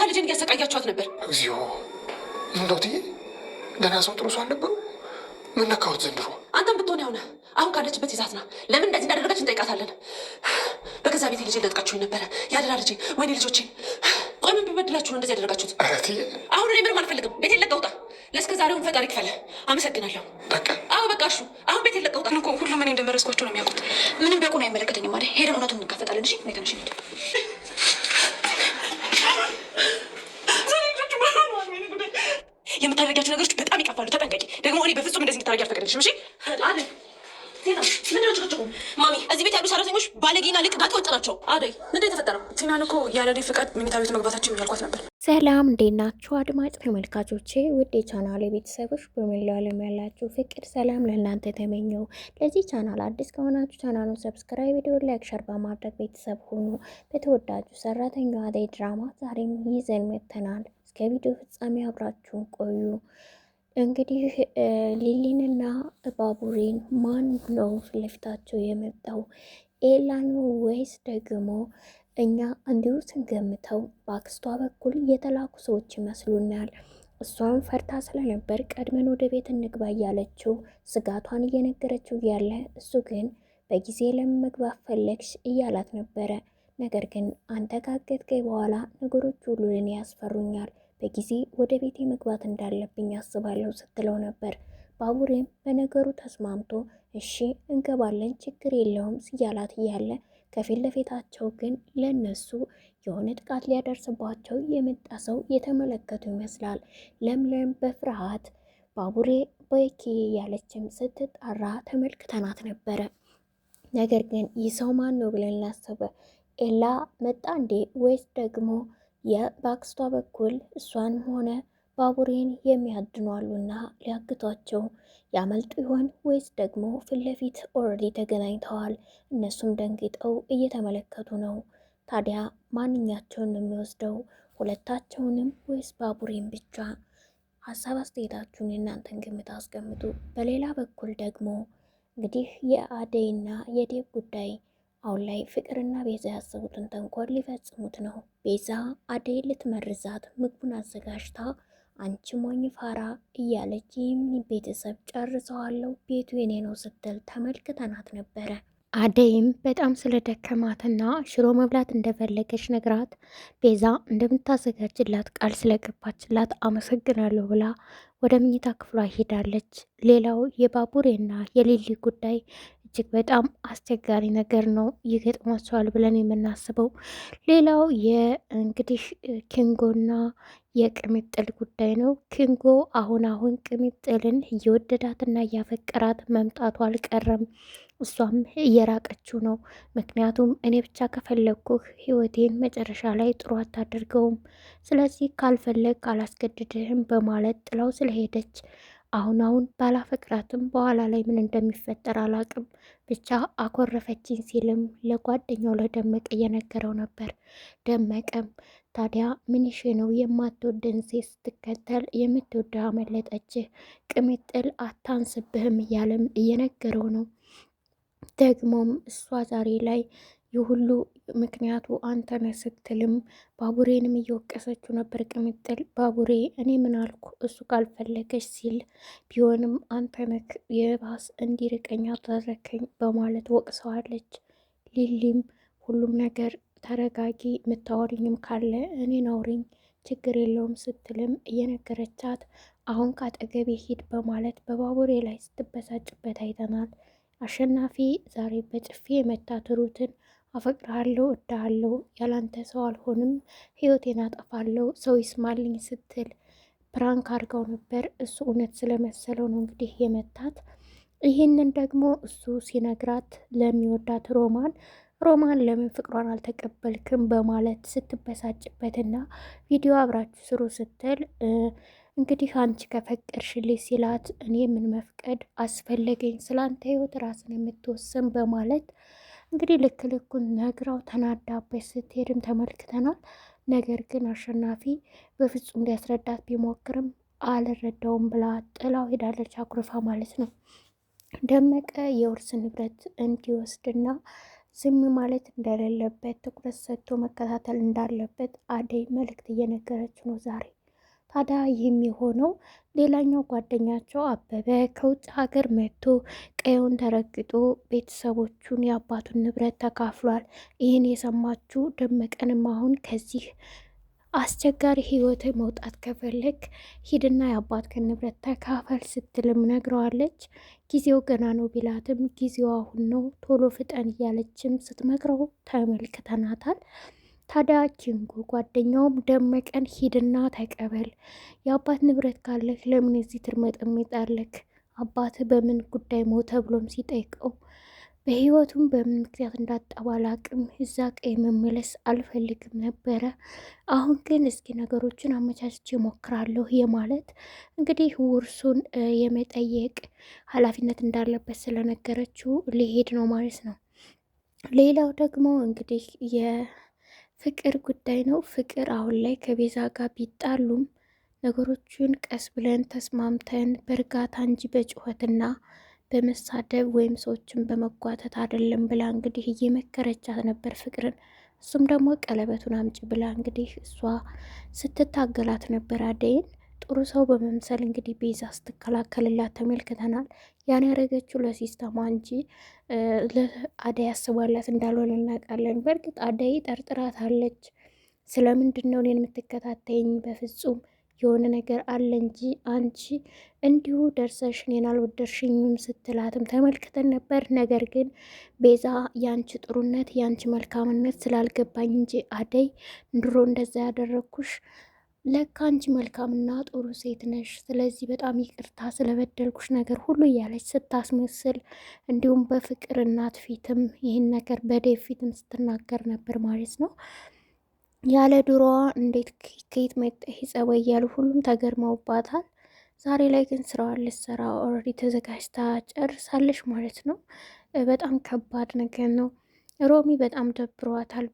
ልጅን እያሰቃያችኋት ነበር። እግዚኦ እንደውትዬ ደህና ሰው ጥሩ ሰው አልነበሩ። ምን ነካሁት ዘንድሮ? አንተም ብትሆን ያውነ አሁን ካለችበት ይዛትና ለምን እንደዚህ እንዳደረገች እንጠይቃታለን። በገዛ ቤቴ ልጅ ለጥቃችሁኝ ነበረ። ያደራ ልጅ ወይኔ ልጆቼ፣ ቆይ ምን ቢበድላችሁ ነው እንደዚህ ያደረጋችሁት? ኧረ እትዬ አሁን እኔ ምንም አልፈልግም። ቤቴን ለቀህ ውጣ። ለእስከ ዛሬውን ፈጣሪ ክፈለ። አመሰግናለሁ። በቃ አዎ በቃ እሺ። አሁን ቤቴን ለቀህ ውጣ። እኮ ሁሉም እኔ እንደመረስኳቸው ነው የሚያውቁት። ምንም ቢያውቁ ነው አይመለከተኝም ማለት ሄደን እውነቱን እንጋፈጣለን። እሺ ነይ እንሂድ። የምታደርጊያቸው ነገሮች በጣም ይቀፋሉ። ተጠንቀቂ። ደግሞ እኔ በፍጹም እንደዚህ እንድታደርጊ አልፈቅድልሽም። እሺ አደይ፣ ምንድን ነው ጭቅጭቁ? ማሚ፣ እዚህ ቤት ያሉ ሰራተኞች ባለጌና ልቅ ጋጥ ወጥ ናቸው። አደይ፣ ምንድን የተፈጠረው? ቲናን እኮ ያለ እኔ ፍቃድ መኝታ ቤት መግባታችን ያልኳት ነበር። ሰላም እንዴት ናችሁ አድማጭ ተመልካቾቼ፣ ውድ የቻናሌ ቤተሰቦች በመላው ዓለም ያላችሁ ፍቅር ሰላም ለእናንተ ተመኘው። ለዚህ ቻናል አዲስ ከሆናችሁ ቻናሉን ሰብስክራይብ፣ ቪዲዮ ላይክ፣ ሸር በማድረግ ቤተሰብ ሁኑ። በተወዳጁ ሰራተኛዋ አደይ ድራማ ዛሬም ይዘን መጥተናል። እስከ ቪዲዮ ፍጻሜ አብራችሁን ቆዩ። እንግዲህ ሊሊንና ባቡሬን ማን ነው ፊት ለፊታቸው የመጣው? ኤላ ነው ወይስ ደግሞ እኛ እንዲሁ ስንገምተው በአክስቷ በኩል የተላኩ ሰዎች ይመስሉናል። እሷም ፈርታ ስለነበር ቀድመን ወደ ቤት እንግባ እያለችው ስጋቷን እየነገረችው ያለ እሱ ግን በጊዜ ለምን መግባት ፈለግሽ እያላት ነበረ። ነገር ግን አንተ ካገትከኝ በኋላ ነገሮች ሁሉ ለኔ ያስፈሩኛል፣ በጊዜ ወደ ቤቴ መግባት እንዳለብኝ አስባለሁ ስትለው ነበር። ባቡሬም በነገሩ ተስማምቶ እሺ እንገባለን ችግር የለውም ሲያላት እያለ ከፊት ለፊታቸው ግን ለነሱ የሆነ ጥቃት ሊያደርስባቸው የመጣ ሰው የተመለከቱ ይመስላል። ለምለም በፍርሃት ባቡሬ በኪ ያለችም ስትጣራ ተመልክተናት ነበረ። ነገር ግን ይህ ሰው ማን ነው ብለን ላሰበ ኤላ መጣ እንዴ ወይስ ደግሞ በአክስቷ በኩል እሷን ሆነ ባቡሬን የሚያድኗሉና ሊያግቷቸው ያመልጡ ይሆን ወይስ ደግሞ ፊት ለፊት ኦልሬዲ ተገናኝተዋል? እነሱም ደንግጠው እየተመለከቱ ነው። ታዲያ ማንኛቸውን ነው የሚወስደው? ሁለታቸውንም ወይስ ባቡሬን ብቻ? ሀሳብ አስተያየታችሁን የእናንተን ግምት አስቀምጡ። በሌላ በኩል ደግሞ እንግዲህ የአደይና የዴብ ጉዳይ አሁን ላይ ፍቅርና ቤዛ ያሰቡትን ተንኮል ሊፈጽሙት ነው። ቤዛ አደይ ልትመርዛት ምግቡን አዘጋጅታ አንቺ ሞኝ ፋራ እያለች ይህን ቤተሰብ ጨርሰዋለሁ ቤቱ የኔ ነው ስትል ተመልክተናት ነበረ። አደይም በጣም ስለደከማትና ሽሮ መብላት እንደፈለገች ነግራት ቤዛ እንደምታዘጋጅላት ቃል ስለገባችላት አመሰግናለሁ ብላ ወደ መኝታ ክፍሏ ሄዳለች። ሌላው የባቡሬና የሊሊ ጉዳይ እጅግ በጣም አስቸጋሪ ነገር ነው ይገጥሟቸዋል ብለን የምናስበው። ሌላው የእንግዲህ ኪንጎና የቅምጥል ጉዳይ ነው። ኪንጎ አሁን ቅምጥልን እየወደዳትና እያፈቀራት መምጣቱ አልቀረም። እሷም እየራቀችው ነው። ምክንያቱም እኔ ብቻ ከፈለግኩህ ህይወቴን መጨረሻ ላይ ጥሩ አታደርገውም፣ ስለዚህ ካልፈለግ አላስገድድህም በማለት ጥላው ስለሄደች አሁን ባላፈቅራትም በኋላ ላይ ምን እንደሚፈጠር አላቅም፣ ብቻ አኮረፈችኝ ሲልም ለጓደኛው ለደመቀ እየነገረው ነበር። ደመቀም ታዲያ ምንሽ ነው የማትወደን ሴት ስትከተል የምትወደ አመለጠችህ፣ ቅምጥል አታንስብህም እያለም እየነገረው ነው። ደግሞም እሷ ዛሬ ላይ የሁሉ ምክንያቱ አንተ ነህ ስትልም ባቡሬንም እየወቀሰችው ነበር። ቅምጥል ባቡሬ እኔ ምን አልኩ እሱ ካልፈለገች ሲል ቢሆንም አንተ ነህ የባስ እንዲርቀኝ አደረከኝ በማለት ወቅሰዋለች። ሊሊም ሁሉም ነገር ተረጋጊ፣ የምታወሪኝም ካለ እኔን አውሪኝ ችግር የለውም ስትልም እየነገረቻት አሁን ካጠገቤ ሂድ በማለት በባቡሬ ላይ ስትበሳጭበት አይተናል። አሸናፊ ዛሬ በጥፊ የመታት ሩትን አፈቅርሃለሁ፣ እወድሃለሁ፣ ያላንተ ሰው አልሆንም፣ ህይወቴን አጠፋለሁ፣ ሰው ይስማልኝ ስትል ፕራንክ አድርገው ነበር። እሱ እውነት ስለመሰለው ነው እንግዲህ የመታት። ይህንን ደግሞ እሱ ሲነግራት ለሚወዳት ሮማን ለምን ፍቅሯን አልተቀበልክም በማለት ስትበሳጭበትና ቪዲዮ አብራችሁ ስሩ ስትል እንግዲህ አንቺ ከፈቀድሽልኝ ሲላት እኔ ምን መፍቀድ አስፈለገኝ፣ ስላንተ ህይወት ራስን የምትወስን በማለት እንግዲህ ልክ ልኩን ነግራው ተናዳበት ስትሄድም ተመልክተናል። ነገር ግን አሸናፊ በፍጹም ሊያስረዳት ቢሞክርም አልረዳውም ብላ ጥላው ሄዳለች፣ አኩርፋ ማለት ነው። ደመቀ የውርስ ንብረት እንዲወስድና ዝም ማለት እንደሌለበት ትኩረት ሰጥቶ መከታተል እንዳለበት አደይ መልእክት እየነገረች ነው ዛሬ። ታዲያ ይህም የሆነው ሌላኛው ጓደኛቸው አበበ ከውጭ ሀገር መጥቶ ቀየውን ተረግጦ ቤተሰቦቹን የአባቱን ንብረት ተካፍሏል። ይህን የሰማችው ደመቀንም አሁን ከዚህ አስቸጋሪ ህይወት መውጣት ከፈለግ ሂድና የአባትህን ንብረት ተካፈል ስትልም ነግረዋለች። ጊዜው ገና ነው ቢላትም ጊዜው አሁን ነው ቶሎ ፍጠን እያለችም ስትመክረው ተመልክተናታል። ታዲያ ኪንጎ ጓደኛውም ደመቀን ሂድና ተቀበል፣ የአባት ንብረት ካለህ ለምን እዚህ ትርመጠመጣለህ? አባትህ በምን ጉዳይ ሞተ ብሎም ሲጠይቀው በህይወቱም በምን ምክንያት እንዳጣው አላቅም፣ እዛ ቀይ መመለስ አልፈልግም ነበረ። አሁን ግን እስኪ ነገሮችን አመቻችቼ ሞክራለሁ የማለት እንግዲህ ውርሱን የመጠየቅ ኃላፊነት እንዳለበት ስለነገረችው ሊሄድ ነው ማለት ነው። ሌላው ደግሞ እንግዲህ የፍቅር ጉዳይ ነው። ፍቅር አሁን ላይ ከቤዛ ጋር ቢጣሉም ነገሮችን ቀስ ብለን ተስማምተን በእርጋታ እንጂ በጩኸትና በመሳደብ ወይም ሰዎችን በመጓተት አይደለም ብላ እንግዲህ እየመከረቻት ነበር ፍቅርን። እሱም ደግሞ ቀለበቱን አምጪ ብላ እንግዲህ እሷ ስትታገላት ነበር አደይን። ጥሩ ሰው በመምሰል እንግዲህ ቤዛ ስትከላከልላት ተመልክተናል። ያን ያደረገችው ለሲስተማ እንጂ ለአደይ አስባላት እንዳልሆነ እናውቃለን። በእርግጥ አደይ ጠርጥራት አለች። ስለምንድን ነው እኔን የምትከታተይኝ? በፍጹም የሆነ ነገር አለ እንጂ አንቺ እንዲሁ ደርሰሽ እኔን አልወደድሽኝም ስትላትም ተመልክተን ነበር። ነገር ግን ቤዛ ያንቺ ጥሩነት ያንቺ መልካምነት ስላልገባኝ እንጂ አደይ ድሮ እንደዛ ያደረግኩሽ ለካ አንቺ መልካምና ጥሩ ሴት ነሽ፣ ስለዚህ በጣም ይቅርታ ስለበደልኩሽ ነገር ሁሉ እያለች ስታስመስል፣ እንዲሁም በፍቅር እናት ፊትም ይህን ነገር በዴቭ ፊትም ስትናገር ነበር ማለት ነው። ያለ ድሮዋ እንዴት ከየት መጣህ ጸባይ እያሉ ሁሉም ተገርመውባታል። ዛሬ ላይ ግን ስራዋን ልትሰራ ኦልሬዲ ተዘጋጅታ ጨርሳለች ማለት ነው። በጣም ከባድ ነገር ነው። ሮሚ በጣም ደብሯታል።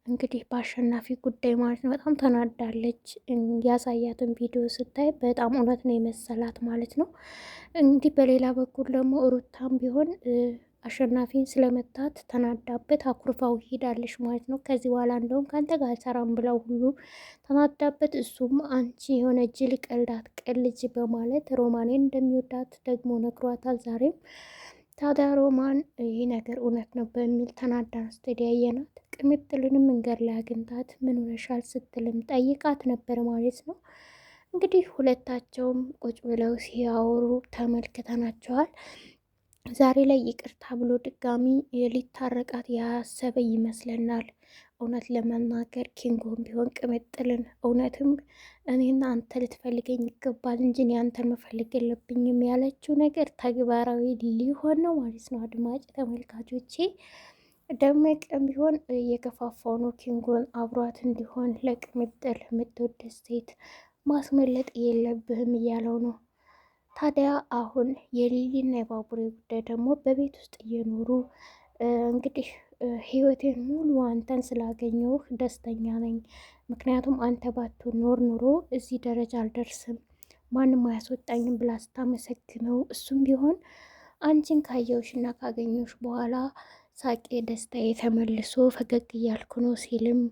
እንግዲህ በአሸናፊ ጉዳይ ማለት ነው። በጣም ተናዳለች። ያሳያትን ቪዲዮ ስታይ በጣም እውነት ነው የመሰላት ማለት ነው። እንግዲህ በሌላ በኩል ደግሞ ሩታም ቢሆን አሸናፊን ስለመታት ተናዳበት አኩርፋው ሄዳለች ማለት ነው። ከዚህ በኋላ እንደውም ከአንተ ጋር ሰራም ብለው ሁሉ ተናዳበት፣ እሱም አንቺ የሆነ ጅል ቀልዳት ቀልጅ በማለት ሮማኔን እንደሚወዳት ደግሞ ነግሯታል ዛሬም። ታዲያ ሮማን ይህ ነገር እውነት ነው በሚል ተናዳ ስትሄድ ያየናት። ቅምጥልንም መንገድ ላይ አግኝታት ምን ሆነሻል ስትልም ጠይቃት ነበር ማለት ነው። እንግዲህ ሁለታቸውም ቁጭ ብለው ሲያወሩ ተመልክተናቸዋል። ዛሬ ላይ ይቅርታ ብሎ ድጋሚ ሊታረቃት ያሰበ ይመስለናል። እውነት ለመናገር ኪንጎም ቢሆን ቅምጥልን እውነትም እኔና አንተ ልትፈልገኝ ይገባል እንጂ እኔ አንተን መፈልግ የለብኝም ያለችው ነገር ተግባራዊ ሊሆን ነው ማለት ነው። አድማጭ ተመልካቾቼ ደመቀም ቢሆን እየገፋፋው ነው ኪንጎን አብሯት እንዲሆን ለቅምጥል የምትወድ ሴት ማስመለጥ የለብህም እያለው ነው። ታዲያ አሁን የሊሊና የባቡሬ ጉዳይ ደግሞ በቤት ውስጥ እየኖሩ እንግዲህ ህይወቴን ሙሉ አንተን ስላገኘሁህ ደስተኛ ነኝ፣ ምክንያቱም አንተ ባትኖር ኑሮ እዚህ ደረጃ አልደርስም፣ ማንም አያስወጣኝም ብላ ስታመሰግነው፣ እሱም ቢሆን አንቺን ካየሁሽና ካገኘሁሽ በኋላ ሳቄ ደስታዬ ተመልሶ ፈገግ እያልኩ ነው ሲልም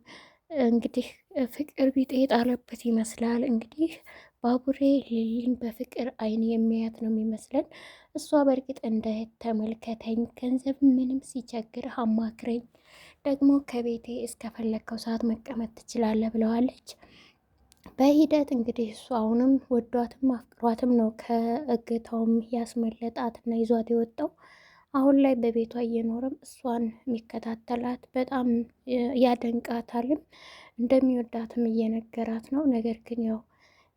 እንግዲህ ፍቅር ቢጤ የጣለበት ይመስላል። እንግዲህ ባቡሬ ሊሊን በፍቅር አይን የሚያያት ነው የሚመስለን። እሷ በእርግጥ እንደ ተመልከተኝ፣ ገንዘብ ምንም ሲቸግር አማክረኝ፣ ደግሞ ከቤቴ እስከፈለግከው ሰዓት መቀመጥ ትችላለህ ብለዋለች። በሂደት እንግዲህ እሱ አሁንም ወዷትም አፍቅሯትም ነው ከእገታውም ያስመለጣትና ይዟት የወጣው። አሁን ላይ በቤቷ እየኖረም እሷን የሚከታተላት በጣም ያደንቃታልም እንደሚወዳትም እየነገራት ነው። ነገር ግን ያው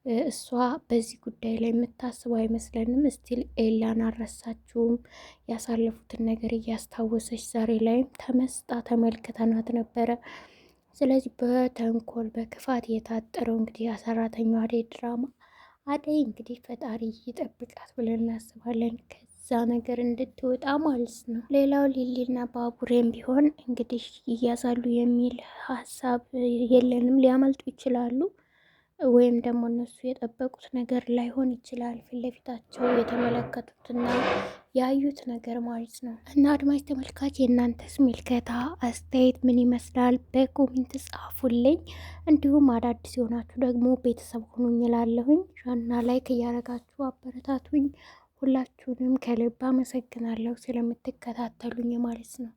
እሷ በዚህ ጉዳይ ላይ የምታስበው አይመስለንም። እስቲል ኤላን አልረሳችውም። ያሳለፉትን ነገር እያስታወሰች ዛሬ ላይም ተመስጣ ተመልክተናት ነበረ። ስለዚህ በተንኮል በክፋት የታጠረው እንግዲህ የሰራተኛው አደይ ድራማ አደይ እንግዲህ ፈጣሪ ይጠብቃት ብለን እናስባለን ከዛ ነገር እንድትወጣ ማለት ነው። ሌላው ሊሊና ባቡሬም ቢሆን እንግዲህ ይያዛሉ የሚል ሀሳብ የለንም። ሊያመልጡ ይችላሉ ወይም ደግሞ እነሱ የጠበቁት ነገር ላይሆን ይችላል። ፊት ለፊታቸው የተመለከቱትና ያዩት ነገር ማለት ነው። እና አድማጭ ተመልካች የእናንተስ ምልከታ አስተያየት ምን ይመስላል? በኮሜንት ጻፉልኝ። እንዲሁም አዳዲስ የሆናችሁ ደግሞ ቤተሰብ ሁኑኝ እላለሁኝ። ሻና ላይክ እያደረጋችሁ አበረታቱኝ። ሁላችሁንም ከልብ አመሰግናለሁ ስለምትከታተሉኝ ማለት ነው።